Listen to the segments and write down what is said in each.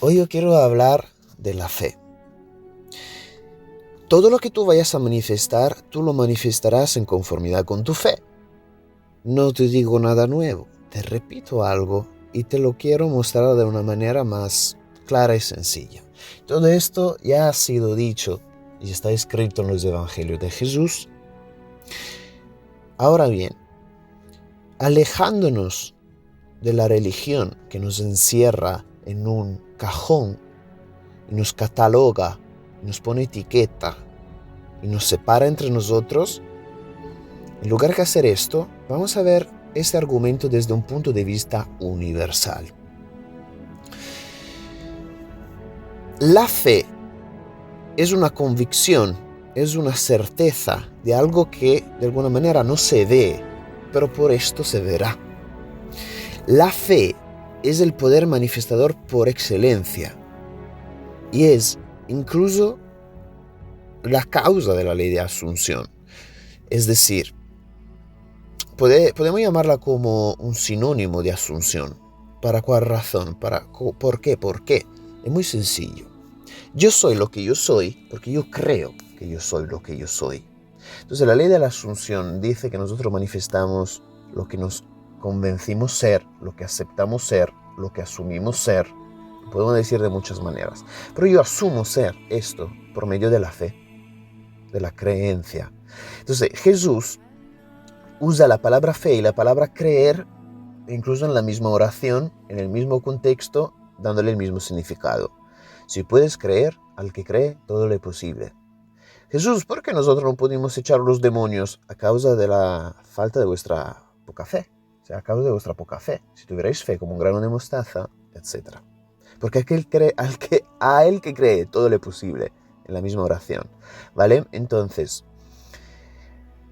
Hoy yo quiero hablar de la fe. Todo lo que tú vayas a manifestar, tú lo manifestarás en conformidad con tu fe. No te digo nada nuevo, te repito algo y te lo quiero mostrar de una manera más clara y sencilla. Todo esto ya ha sido dicho y está escrito en los evangelios de Jesús. Ahora bien, alejándonos de la religión que nos encierra en un cajón y nos cataloga, y nos pone etiqueta y nos separa entre nosotros, en lugar de hacer esto, vamos a ver este argumento desde un punto de vista universal. La fe es una convicción, es una certeza de algo que de alguna manera no se ve, pero por esto se verá. La fe es el poder manifestador por excelencia y es incluso la causa de la ley de asunción. Es decir, podemos llamarla como un sinónimo de asunción. ¿Para cuál razón? ¿Por qué? ¿Por qué? Es muy sencillo. Yo soy lo que yo soy porque yo creo que yo soy lo que yo soy. Entonces la ley de la asunción dice que nosotros manifestamos lo que nos convencimos ser, lo que aceptamos ser, lo que asumimos ser. Lo podemos decir de muchas maneras. Pero yo asumo ser esto por medio de la fe, de la creencia. Entonces Jesús usa la palabra fe y la palabra creer incluso en la misma oración, en el mismo contexto, dándole el mismo significado. Si puedes creer, al que cree, todo le es posible. Jesús, ¿por qué nosotros no pudimos echar los demonios? A causa de la falta de vuestra poca fe. O sea, a causa de vuestra poca fe. Si tuvierais fe como un grano de mostaza, etc. Porque a él que cree, todo le es posible. En la misma oración. ¿Vale? Entonces,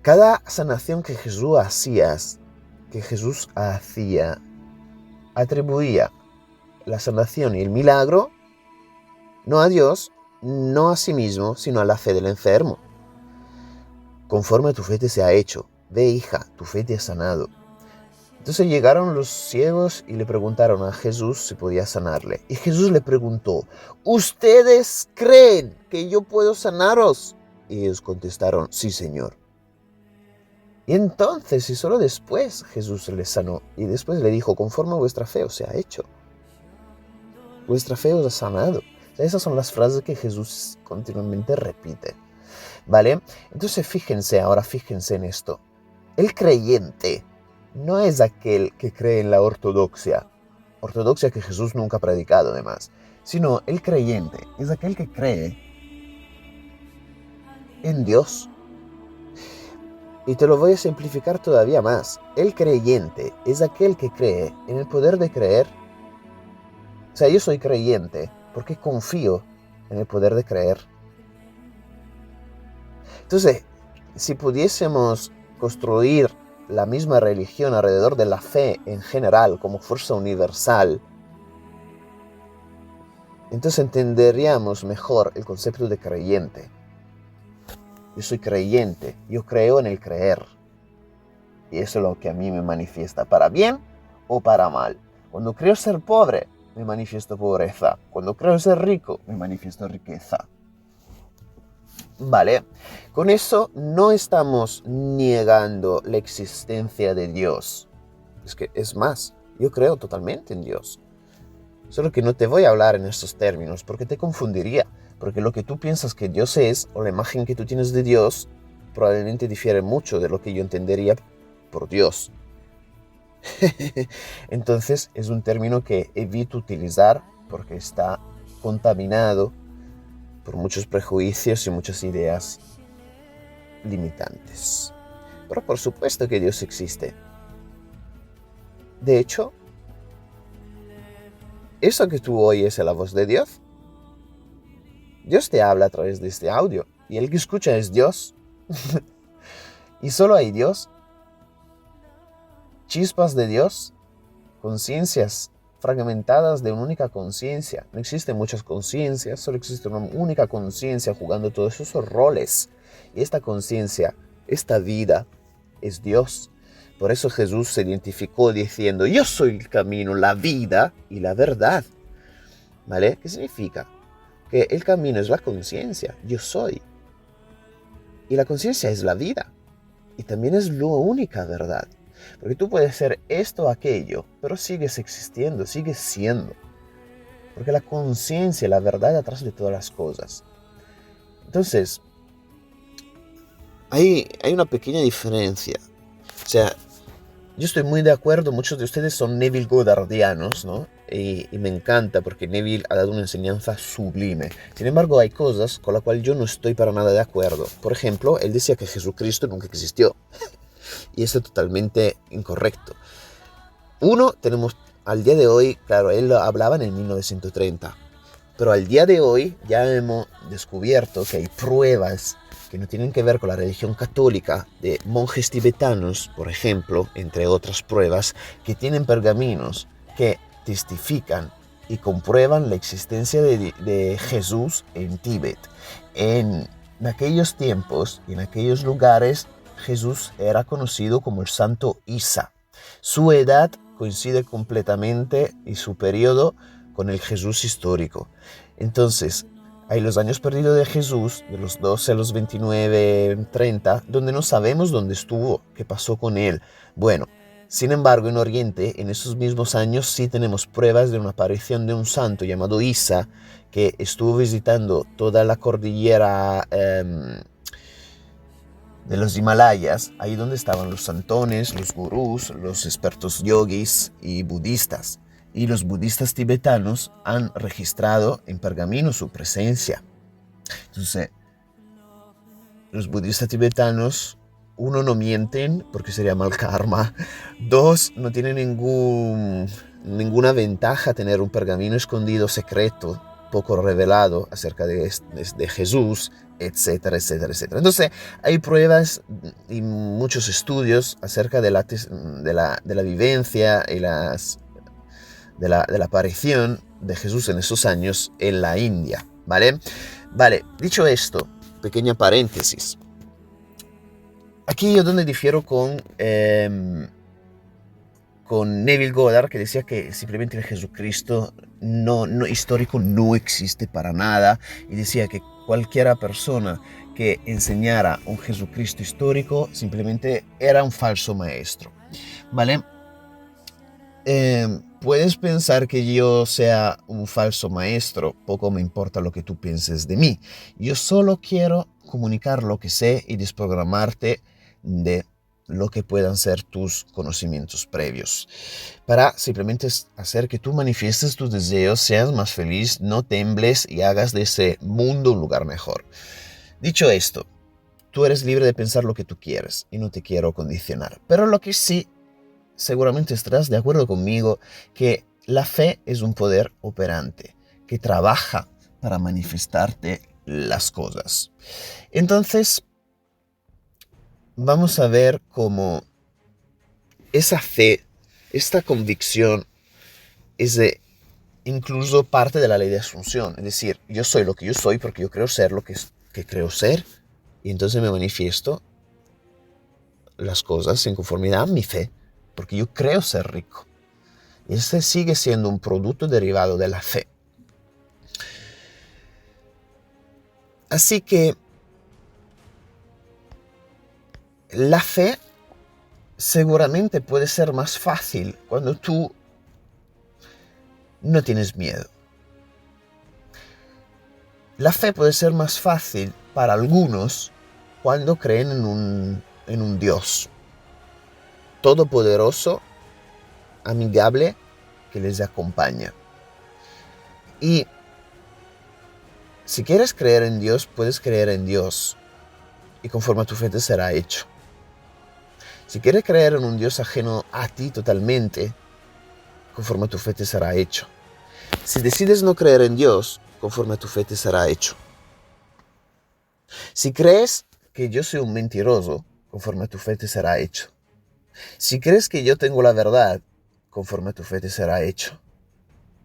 cada sanación que Jesús hacía, atribuía la sanación y el milagro no a Dios, no a sí mismo, sino a la fe del enfermo. Conforme tu fe te sea hecho, ve hija, tu fe te ha sanado. Entonces llegaron los ciegos y le preguntaron a Jesús si podía sanarle. Y Jesús le preguntó, ¿ustedes creen que yo puedo sanaros? Y ellos contestaron, sí, Señor. Y entonces, y solo después, Jesús les sanó. Y después le dijo, conforme vuestra fe os ha hecho. Vuestra fe os ha sanado. O sea, esas son las frases que Jesús continuamente repite. ¿Vale? Entonces fíjense en esto. El creyente no es aquel que cree en la ortodoxia que Jesús nunca ha predicado además, sino el creyente es aquel que cree en Dios. Y te lo voy a simplificar todavía más. El creyente es aquel que cree en el poder de creer. O sea, yo soy creyente porque confío en el poder de creer. Entonces, si pudiésemos construir la misma religión alrededor de la fe en general como fuerza universal, entonces entenderíamos mejor el concepto de creyente. Yo soy creyente, yo creo en el creer. Y eso es lo que a mí me manifiesta, para bien o para mal. Cuando creo ser pobre, me manifiesto pobreza. Cuando creo ser rico, me manifiesto riqueza. Vale, con eso no estamos negando la existencia de Dios. Es más, yo creo totalmente en Dios. Solo que no te voy a hablar en estos términos porque te confundiría. Porque lo que tú piensas que Dios es, o la imagen que tú tienes de Dios, probablemente difiere mucho de lo que yo entendería por Dios. Entonces es un término que evito utilizar porque está contaminado por muchos prejuicios y muchas ideas limitantes. Pero por supuesto que Dios existe. De hecho, eso que tú oyes es la voz de Dios. Dios te habla a través de este audio y el que escucha es Dios. Y solo hay Dios. Chispas de Dios, conciencias fragmentadas de una única conciencia. No existen muchas conciencias, solo existe una única conciencia jugando todos esos roles. Y esta conciencia, esta vida, es Dios. Por eso Jesús se identificó diciendo, yo soy el camino, la vida y la verdad. ¿vale? ¿Qué significa? Que el camino es la conciencia, yo soy. Y la conciencia es la vida. Y también es la única verdad. Porque tú puedes ser esto o aquello, pero sigues existiendo, sigues siendo. Porque la conciencia es la verdad atrás de todas las cosas. Entonces, hay una pequeña diferencia. O sea, yo estoy muy de acuerdo, muchos de ustedes son Neville Goddardianos, ¿no? Y me encanta porque Neville ha dado una enseñanza sublime. Sin embargo, hay cosas con las cuales yo no estoy para nada de acuerdo. Por ejemplo, él decía que Jesucristo nunca existió. Y eso es totalmente incorrecto. Uno, tenemos al día de hoy, claro, él lo hablaba en el 1930, pero al día de hoy ya hemos descubierto que hay pruebas que no tienen que ver con la religión católica de monjes tibetanos, por ejemplo, entre otras pruebas, que tienen pergaminos que testifican y comprueban la existencia de Jesús en Tíbet. En aquellos tiempos y en aquellos lugares, Jesús era conocido como el Santo Isa. Su edad coincide completamente y su periodo con el Jesús histórico. Entonces, hay los años perdidos de Jesús, de los 12 a los 29, 30, donde no sabemos dónde estuvo, qué pasó con él. Bueno, sin embargo, en Oriente, en esos mismos años, sí tenemos pruebas de una aparición de un santo llamado Isa, que estuvo visitando toda la cordillera de los Himalayas, ahí donde estaban los santones, los gurús, los expertos yogis y budistas. Y los budistas tibetanos han registrado en pergamino su presencia. Entonces, los budistas tibetanos, uno, no mienten porque sería mal karma. Dos, no tienen ninguna ventaja tener un pergamino escondido secreto, poco revelado acerca de Jesús, etcétera, etcétera, etcétera. Entonces, hay pruebas y muchos estudios acerca de la vivencia y de la aparición de Jesús en esos años en la India, ¿vale? Vale, dicho esto, pequeña paréntesis. Aquí yo donde difiero con Neville Goddard, que decía que simplemente el Jesucristo histórico no existe para nada, y decía que cualquiera persona que enseñara un Jesucristo histórico simplemente era un falso maestro, ¿vale? Puedes pensar que yo sea un falso maestro, poco me importa lo que tú pienses de mí. Yo solo quiero comunicar lo que sé y desprogramarte de lo que puedan ser tus conocimientos previos, para simplemente hacer que tú manifiestes tus deseos, seas más feliz, no tembles y hagas de ese mundo un lugar mejor. Dicho esto, tú eres libre de pensar lo que tú quieres y no te quiero condicionar, pero lo que sí, seguramente estarás de acuerdo conmigo que la fe es un poder operante que trabaja para manifestarte las cosas. Entonces, vamos a ver cómo esa fe, esta convicción es incluso parte de la ley de asunción. Es decir, yo soy lo que yo soy porque yo creo ser lo que creo ser y entonces me manifiesto las cosas en conformidad a mi fe, porque yo creo ser rico. Y ese sigue siendo un producto derivado de la fe. Así que la fe seguramente puede ser más fácil cuando tú no tienes miedo. La fe puede ser más fácil para algunos cuando creen en un Dios todopoderoso, amigable, que les acompaña. Y si quieres creer en Dios, puedes creer en Dios y conforme a tu fe te será hecho. Si quieres creer en un Dios ajeno a ti totalmente, conforme a tu fe te será hecho. Si decides no creer en Dios, conforme a tu fe te será hecho. Si crees que yo soy un mentiroso, conforme a tu fe te será hecho. Si crees que yo tengo la verdad, conforme a tu fe te será hecho.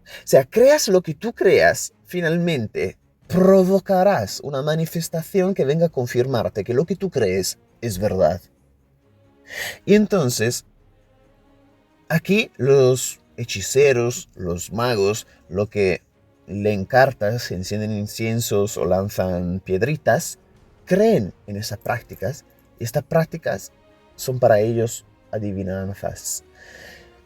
O sea, creas lo que tú creas, finalmente provocarás una manifestación que venga a confirmarte que lo que tú crees es verdad. Y entonces, aquí los hechiceros, los magos, lo que leen cartas, encienden inciensos o lanzan piedritas, creen en esas prácticas y estas prácticas son para ellos adivinanzas.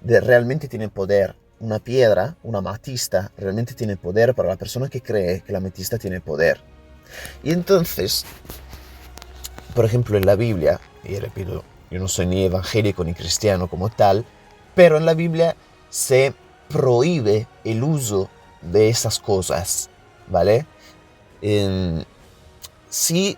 Realmente tiene poder. Una piedra, una amatista, realmente tiene poder para la persona que cree que la amatista tiene poder. Y entonces, por ejemplo, en la Biblia, y repito, yo no soy ni evangélico ni cristiano como tal, pero en la Biblia se prohíbe el uso de esas cosas, ¿vale? Si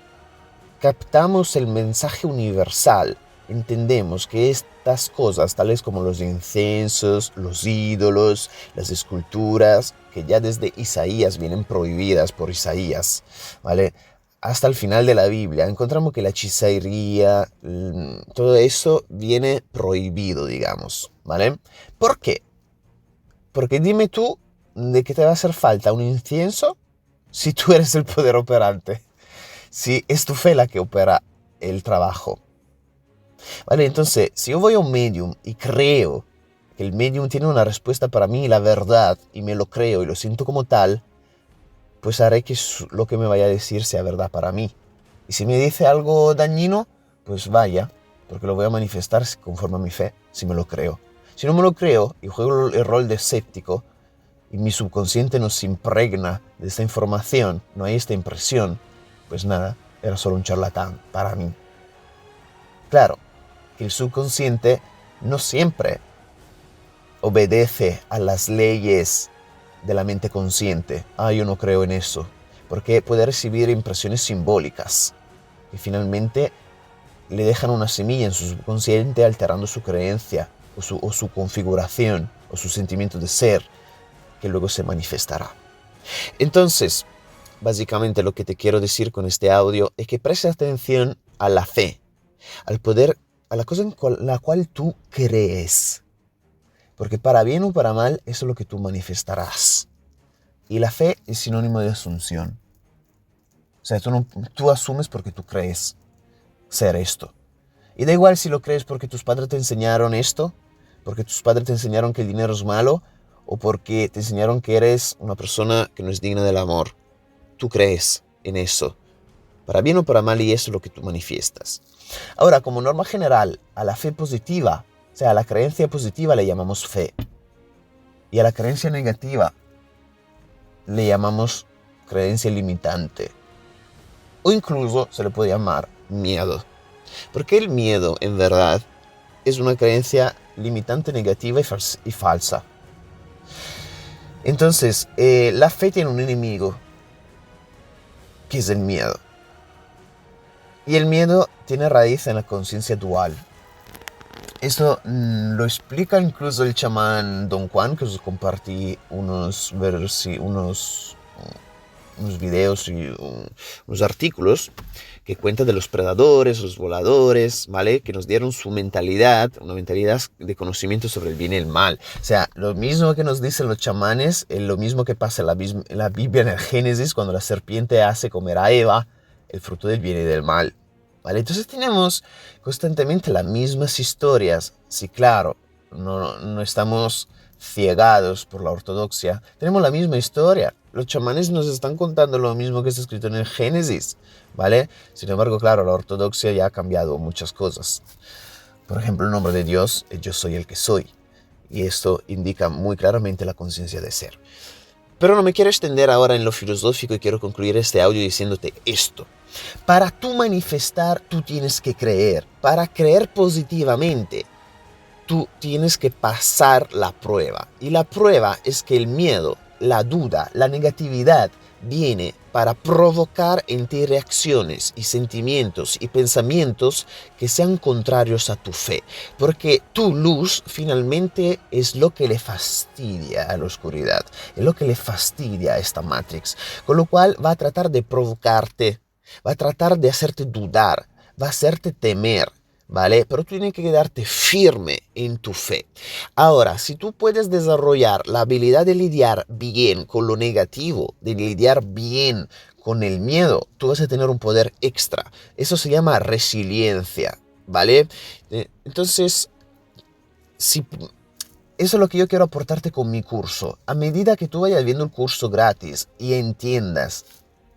captamos el mensaje universal, entendemos que estas cosas, tales como los incensos, los ídolos, las esculturas, que ya desde Isaías vienen prohibidas por Isaías, ¿vale? Hasta el final de la Biblia encontramos que la hechicería, todo eso viene prohibido, digamos, ¿vale? ¿Por qué? Porque dime tú de qué te va a hacer falta un incienso si tú eres el poder operante, si es tu fe la que opera el trabajo. Vale, entonces, si yo voy a un medium y creo que el medium tiene una respuesta para mí, la verdad, y me lo creo y lo siento como tal, pues haré que lo que me vaya a decir sea verdad para mí. Y si me dice algo dañino, pues vaya, porque lo voy a manifestar conforme a mi fe, si me lo creo. Si no me lo creo y juego el rol de escéptico y mi subconsciente nos impregna de esta información, no hay esta impresión, pues nada, era solo un charlatán para mí. Claro, que el subconsciente no siempre obedece a las leyes de la mente consciente. Yo no creo en eso, porque puede recibir impresiones simbólicas que finalmente le dejan una semilla en su subconsciente alterando su creencia o su configuración o su sentimiento de ser, que luego se manifestará. Entonces, básicamente lo que te quiero decir con este audio es que prestes atención a la fe, al poder, a la cosa en la cual tú crees. Porque para bien o para mal, eso es lo que tú manifestarás. Y la fe es sinónimo de asunción. O sea, tú asumes porque tú crees ser esto. Y da igual si lo crees porque tus padres te enseñaron esto, porque tus padres te enseñaron que el dinero es malo, o porque te enseñaron que eres una persona que no es digna del amor. Tú crees en eso. Para bien o para mal, y eso es lo que tú manifiestas. Ahora, como norma general, a la fe positiva, o sea, a la creencia positiva le llamamos fe. Y a la creencia negativa le llamamos creencia limitante. O incluso se le puede llamar miedo. Porque el miedo, en verdad, es una creencia limitante, negativa y falsa. Entonces, la fe tiene un enemigo, que es el miedo. Y el miedo tiene raíz en la conciencia dual. Esto lo explica incluso el chamán Don Juan, que os compartí unos videos y unos artículos que cuentan de los predadores, los voladores, ¿vale? Que nos dieron su mentalidad, una mentalidad de conocimiento sobre el bien y el mal. O sea, lo mismo que nos dicen los chamanes, es lo mismo que pasa en la Biblia, en el Génesis, cuando la serpiente hace comer a Eva el fruto del bien y del mal. ¿Vale? Entonces tenemos constantemente las mismas historias. Sí, claro, no estamos ciegados por la ortodoxia. Tenemos la misma historia. Los chamanes nos están contando lo mismo que está escrito en el Génesis, ¿vale? Sin embargo, claro, la ortodoxia ya ha cambiado muchas cosas. Por ejemplo, el nombre de Dios es yo soy el que soy. Y esto indica muy claramente la conciencia de ser. Pero no me quiero extender ahora en lo filosófico y quiero concluir este audio diciéndote esto. Para tú manifestar, tú tienes que creer. Para creer positivamente, tú tienes que pasar la prueba. Y la prueba es que el miedo, la duda, la negatividad viene para provocar en ti reacciones y sentimientos y pensamientos que sean contrarios a tu fe. Porque tu luz finalmente es lo que le fastidia a la oscuridad, es lo que le fastidia a esta Matrix. Con lo cual va a tratar de provocarte, va a tratar de hacerte dudar, va a hacerte temer. ¿Vale? Pero tú tienes que quedarte firme en tu fe. Ahora, si tú puedes desarrollar la habilidad de lidiar bien con lo negativo, de lidiar bien con el miedo, tú vas a tener un poder extra. Eso se llama resiliencia, ¿vale? Entonces, si Eso es lo que yo quiero aportarte con mi curso. A medida que tú vayas viendo el curso gratis y entiendas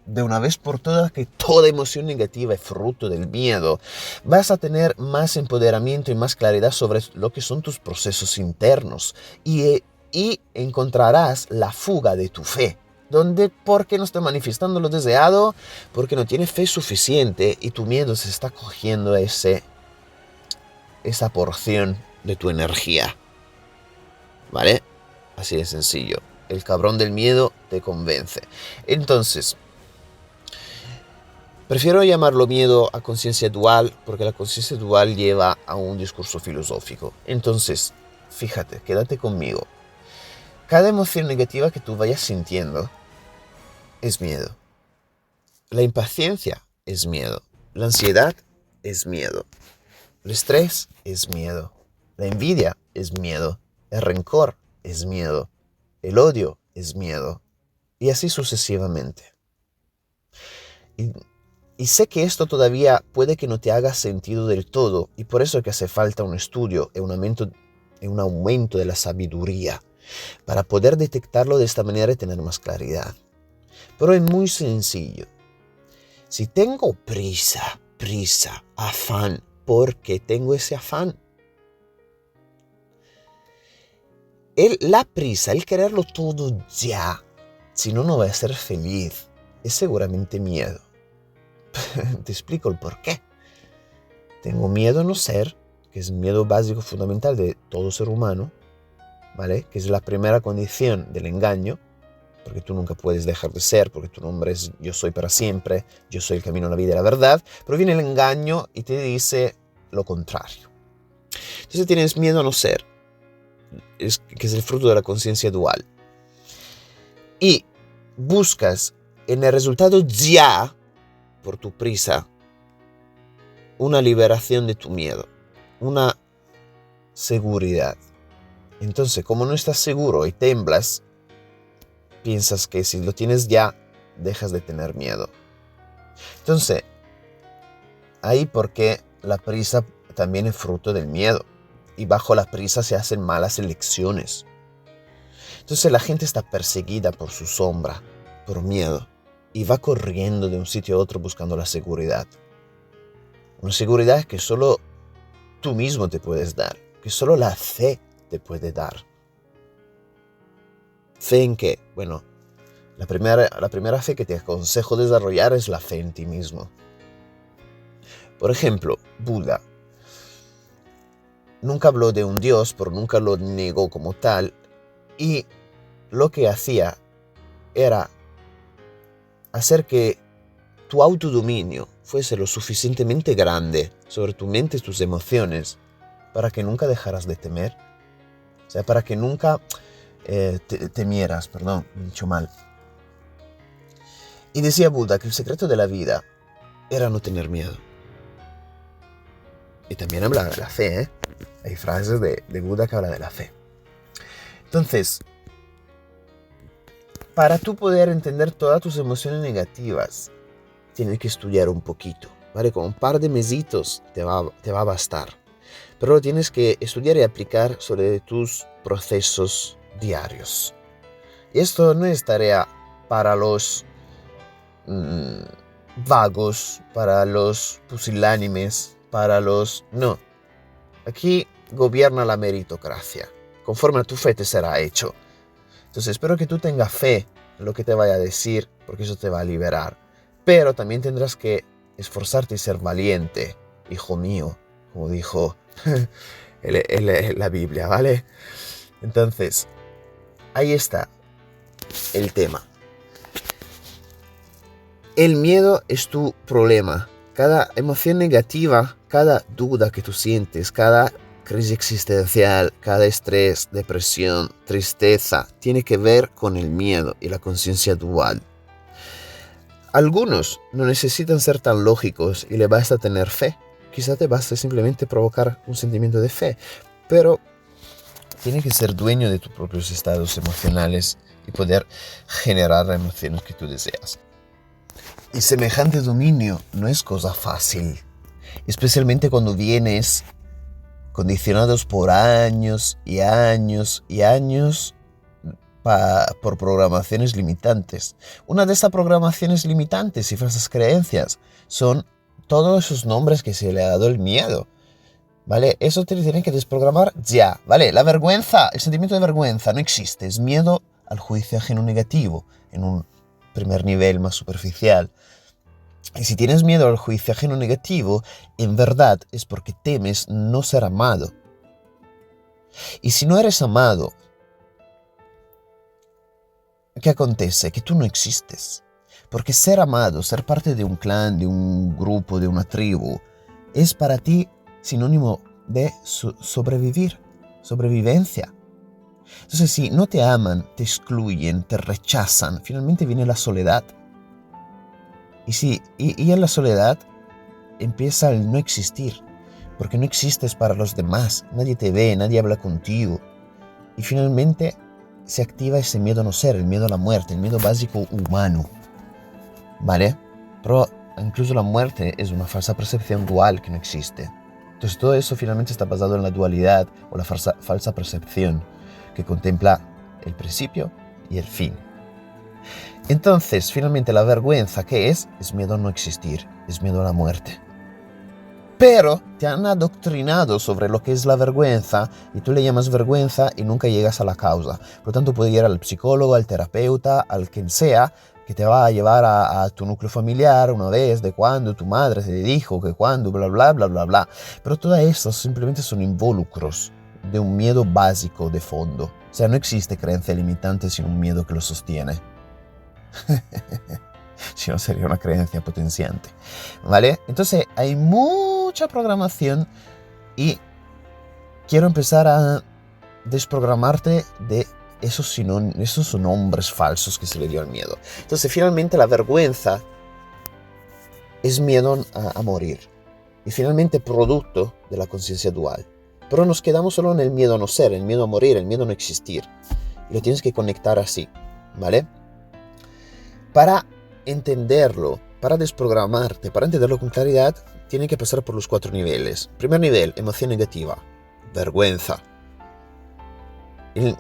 de una vez por todas que toda emoción negativa es fruto del miedo, vas a tener más empoderamiento y más claridad sobre lo que son tus procesos internos y encontrarás la fuga de tu fe. Donde, ¿por qué no está manifestando lo deseado? Porque no tienes fe suficiente y tu miedo se está cogiendo esa porción de tu energía. ¿Vale? Así de sencillo. El cabrón del miedo te convence. Entonces, prefiero llamarlo miedo a conciencia dual porque la conciencia dual lleva a un discurso filosófico. Entonces, fíjate, quédate conmigo. Cada emoción negativa que tú vayas sintiendo es miedo. La impaciencia es miedo. La ansiedad es miedo. El estrés es miedo. La envidia es miedo. El rencor es miedo. El odio es miedo. Y así sucesivamente. Y sé que esto todavía puede que no te haga sentido del todo, y por eso es que hace falta un estudio y un aumento de la sabiduría para poder detectarlo de esta manera y tener más claridad. Pero es muy sencillo. Si tengo prisa, afán, ¿por qué tengo ese afán? La prisa, el quererlo todo ya, si no, no voy a ser feliz, es seguramente miedo. Te explico el por qué. Tengo miedo a no ser, que es el miedo básico fundamental de todo ser humano, ¿vale? Que es la primera condición del engaño, porque tú nunca puedes dejar de ser, porque tu nombre es yo soy para siempre, yo soy el camino, la vida y la verdad, pero viene el engaño y te dice lo contrario. Entonces tienes miedo a no ser, que es el fruto de la conciencia dual. Y buscas en el resultado ya, por tu prisa, una liberación de tu miedo, una seguridad. Entonces, como no estás seguro y temblas, piensas que si lo tienes ya, dejas de tener miedo. Entonces, ahí porque la prisa también es fruto del miedo. Y bajo la prisa se hacen malas elecciones. Entonces la gente está perseguida por su sombra, por miedo, y va corriendo de un sitio a otro buscando la seguridad. Una seguridad que solo tú mismo te puedes dar, que solo la fe te puede dar. ¿Fe en qué? Bueno, la primera fe que te aconsejo desarrollar es la fe en ti mismo. Por ejemplo, Buda nunca habló de un Dios, pero nunca lo negó como tal, y lo que hacía era hacer que tu autodominio fuese lo suficientemente grande sobre tu mente y tus emociones para que nunca dejaras de temer. O sea, para que nunca temieras, perdón, me he dicho mal. Y decía Buda que el secreto de la vida era no tener miedo. Y también habla de la fe, ¿eh? Hay frases de Buda que habla de la fe. Entonces, para tú poder entender todas tus emociones negativas, tienes que estudiar un poquito, ¿vale? Con un par de mesitos te va a bastar. Pero lo tienes que estudiar y aplicar sobre tus procesos diarios. Y esto no es tarea para los vagos, para los pusilánimes, para los... No. Aquí gobierna la meritocracia. Conforme a tu fe te será hecho. Entonces espero que tú tengas fe en lo que te vaya a decir, porque eso te va a liberar. Pero también tendrás que esforzarte y ser valiente, hijo mío, como dijo la Biblia, ¿vale? Entonces, ahí está el tema. El miedo es tu problema. Cada emoción negativa, cada duda que tú sientes, cada crisis existencial, cada estrés, depresión, tristeza, tiene que ver con el miedo y la conciencia dual. Algunos no necesitan ser tan lógicos y le basta tener fe. Quizá te baste simplemente provocar un sentimiento de fe, pero tienes que ser dueño de tus propios estados emocionales y poder generar las emociones que tú deseas. Y semejante dominio no es cosa fácil, especialmente cuando vienes condicionados por años y años y años por programaciones limitantes. Una de estas programaciones limitantes y falsas creencias son todos esos nombres que se le ha dado el miedo. ¿Vale? Eso te lo tienen que desprogramar ya, ¿vale? La vergüenza, el sentimiento de vergüenza no existe, es miedo al juicio ajeno negativo, en un primer nivel más superficial. Y si tienes miedo al juicio ajeno negativo, en verdad es porque temes no ser amado. Y si no eres amado, ¿qué acontece? Que tú no existes. Porque ser amado, ser parte de un clan, de un grupo, de una tribu, es para ti sinónimo de sobrevivir, sobrevivencia. Entonces, si no te aman, te excluyen, te rechazan, finalmente viene la soledad. Y en la soledad empieza el no existir, porque no existes para los demás, nadie te ve, nadie habla contigo. Y finalmente se activa ese miedo a no ser, el miedo a la muerte, el miedo básico humano. ¿Vale? Pero incluso la muerte es una falsa percepción dual que no existe. Entonces todo eso finalmente está basado en la dualidad o la falsa percepción que contempla el principio y el fin. Entonces, finalmente la vergüenza, ¿qué es? Es miedo a no existir, es miedo a la muerte. Pero te han adoctrinado sobre lo que es la vergüenza y tú le llamas vergüenza y nunca llegas a la causa. Por lo tanto, puede ir al psicólogo, al terapeuta, al quien sea, que te va a llevar a tu núcleo familiar una vez de cuando tu madre te dijo que cuando, bla, bla, bla, bla, bla. Pero todas estas simplemente son involucros de un miedo básico de fondo. O sea, no existe creencia limitante sin un miedo que lo sostiene. Si no, sería una creencia potenciante. ¿Vale? Entonces, hay mucha programación y quiero empezar a desprogramarte de esos nombres falsos que se le dio al miedo. Entonces, finalmente, la vergüenza es miedo a morir. Y finalmente, producto de la conciencia dual. Pero nos quedamos solo en el miedo a no ser, el miedo a morir, el miedo a no existir. Y lo tienes que conectar así, ¿vale? Para entenderlo, para desprogramarte, para entenderlo con claridad, tiene que pasar por los 4 niveles. Primer nivel, emoción negativa, vergüenza. El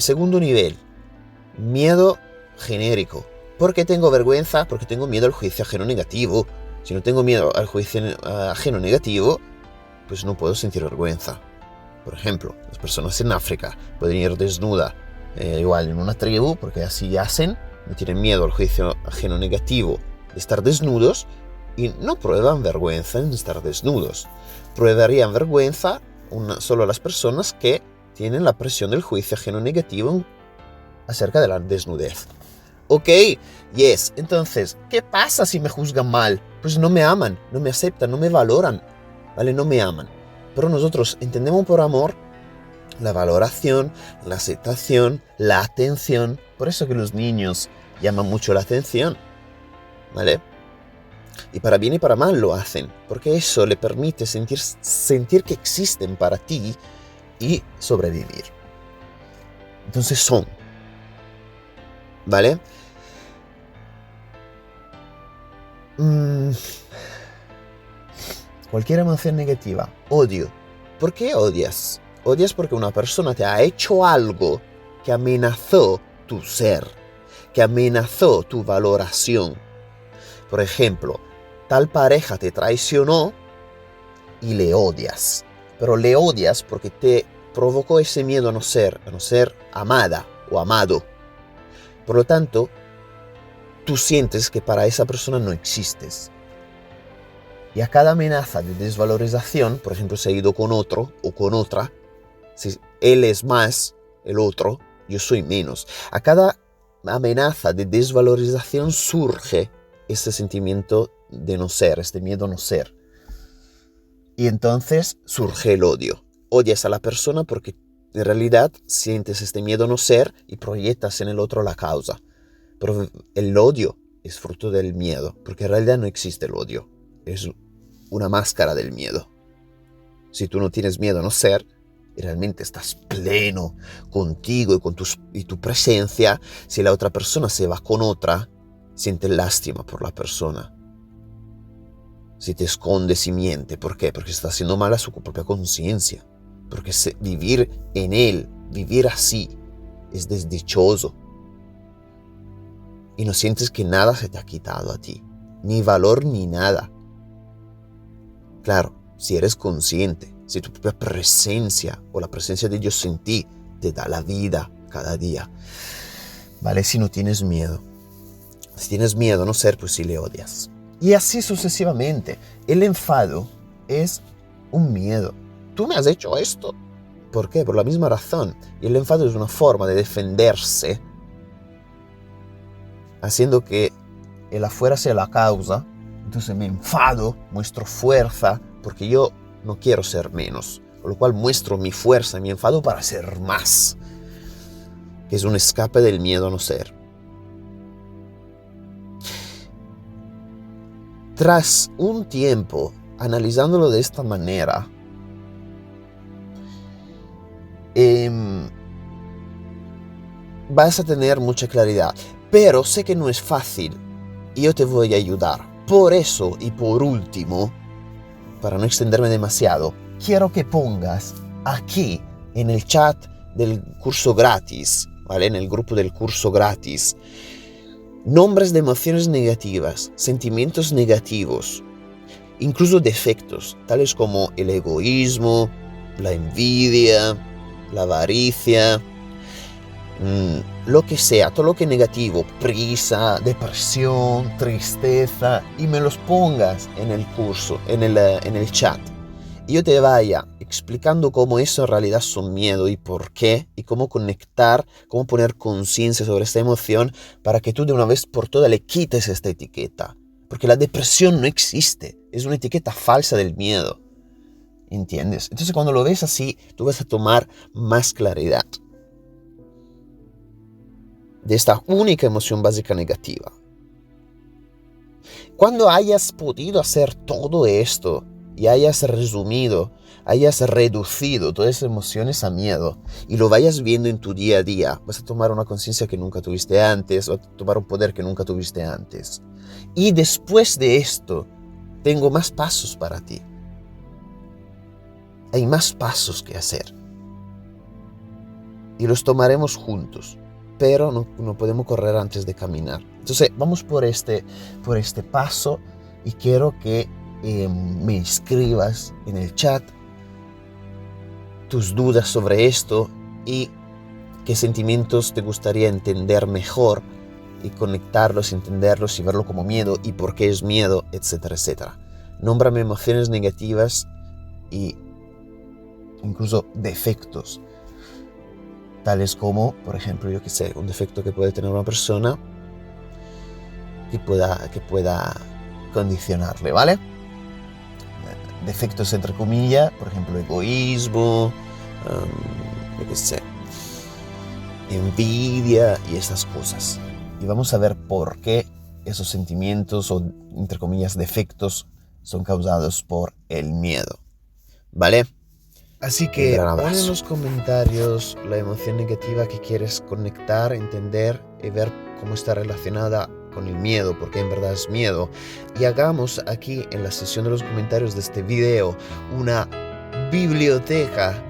segundo nivel, miedo genérico. ¿Por qué tengo vergüenza? Porque tengo miedo al juicio ajeno negativo. Si no tengo miedo al juicio ajeno negativo, pues no puedo sentir vergüenza. Por ejemplo, las personas en África pueden ir desnuda, igual en una tribu, porque así hacen, no tienen miedo al juicio ajeno negativo de estar desnudos y no prueban vergüenza en estar desnudos. Pruebarían vergüenza solo a las personas que tienen la presión del juicio ajeno negativo acerca de la desnudez. Ok, yes. Entonces, ¿qué pasa si me juzgan mal? Pues no me aman, no me aceptan, no me valoran, ¿vale? No me aman. Pero nosotros entendemos por amor la valoración, la aceptación, la atención. Por eso que los niños llaman mucho la atención, ¿vale? Y para bien y para mal lo hacen, porque eso le permite sentir que existen para ti y sobrevivir. Entonces son, ¿vale? Cualquier emoción negativa, odio. ¿Por qué odias? Odias porque una persona te ha hecho algo que amenazó tu ser, que amenazó tu valoración. Por ejemplo, tal pareja te traicionó y le odias. Pero le odias porque te provocó ese miedo a no ser amada o amado. Por lo tanto, tú sientes que para esa persona no existes. Y a cada amenaza de desvalorización, por ejemplo, se ha ido con otro o con otra, si él es más, el otro, yo soy menos. A cada amenaza de desvalorización surge este sentimiento de no ser, este miedo a no ser. Y entonces surge el odio. Odias a la persona porque en realidad sientes este miedo a no ser y proyectas en el otro la causa. Pero el odio es fruto del miedo, porque en realidad no existe el odio. Es una máscara del miedo. Si tú no tienes miedo a no ser, y realmente estás pleno contigo y tu presencia, si la otra persona se va con otra, sientes lástima por la persona. si te escondes y miente. ¿Por qué? Porque está haciendo mal a su propia conciencia. Porque vivir en él, vivir así, es desdichoso. Y no sientes que nada se te ha quitado a ti. Ni valor ni nada. Claro, si eres consciente, si tu propia presencia o la presencia de Dios en ti te da la vida cada día. ¿Vale? Si no tienes miedo. Si tienes miedo a no ser, pues si le odias. Y así sucesivamente. El enfado es un miedo. Tú me has hecho esto. ¿Por qué? Por la misma razón. Y el enfado es una forma de defenderse, haciendo que el afuera sea la causa. Entonces me enfado, muestro fuerza, porque yo no quiero ser menos. Con lo cual muestro mi fuerza y mi enfado para ser más. Que es un escape del miedo a no ser. Tras un tiempo analizándolo de esta manera, vas a tener mucha claridad. Pero sé que no es fácil y yo te voy a ayudar. Por eso y por último, para no extenderme demasiado, quiero que pongas aquí en el chat del curso gratis, ¿vale? En el grupo del curso gratis, nombres de emociones negativas, sentimientos negativos, incluso defectos, tales como el egoísmo, la envidia, la avaricia, lo que sea, todo lo que es negativo, prisa, depresión, tristeza, y me los pongas en el curso, en el chat. Y yo te vaya explicando cómo eso en realidad son miedo y por qué, y cómo conectar, cómo poner conciencia sobre esta emoción para que tú de una vez por todas le quites esta etiqueta. Porque la depresión no existe, es una etiqueta falsa del miedo. ¿Entiendes? Entonces cuando lo ves así, tú vas a tomar más claridad de esta única emoción básica negativa. Cuando hayas podido hacer todo esto y hayas resumido, hayas reducido todas esas emociones a miedo y lo vayas viendo en tu día a día, vas a tomar una conciencia que nunca tuviste antes, vas a tomar un poder que nunca tuviste antes. Y después de esto, tengo más pasos para ti. Hay más pasos que hacer. Y los tomaremos juntos. Pero no podemos correr antes de caminar. Entonces, vamos por este paso y quiero que me escribas en el chat tus dudas sobre esto y qué sentimientos te gustaría entender mejor y conectarlos, entenderlos y verlo como miedo y por qué es miedo, etcétera, etcétera. Nómbrame emociones negativas y incluso defectos. Tales como, por ejemplo, yo que sé, un defecto que puede tener una persona que pueda condicionarle, ¿vale? Defectos entre comillas, por ejemplo, egoísmo, yo que sé, envidia y esas cosas. Y vamos a ver por qué esos sentimientos o, entre comillas, defectos son causados por el miedo, ¿vale? Así que pon en los comentarios la emoción negativa que quieres conectar, entender y ver cómo está relacionada con el miedo, porque en verdad es miedo. Y hagamos aquí en la sección de los comentarios de este video una biblioteca,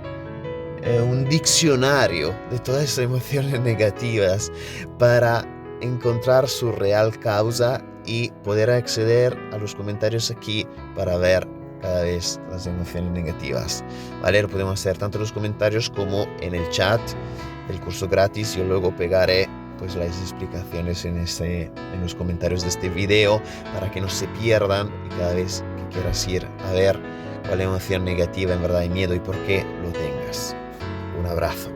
un diccionario de todas esas emociones negativas para encontrar su real causa y poder acceder a los comentarios aquí para ver cada vez las emociones negativas, ¿vale? Lo podemos hacer tanto en los comentarios como en el chat del curso gratis. Yo luego pegaré pues las explicaciones en los comentarios de este video para que no se pierdan y cada vez que quieras ir a ver cuál emoción negativa en verdad hay miedo y por qué lo tengas. Un abrazo.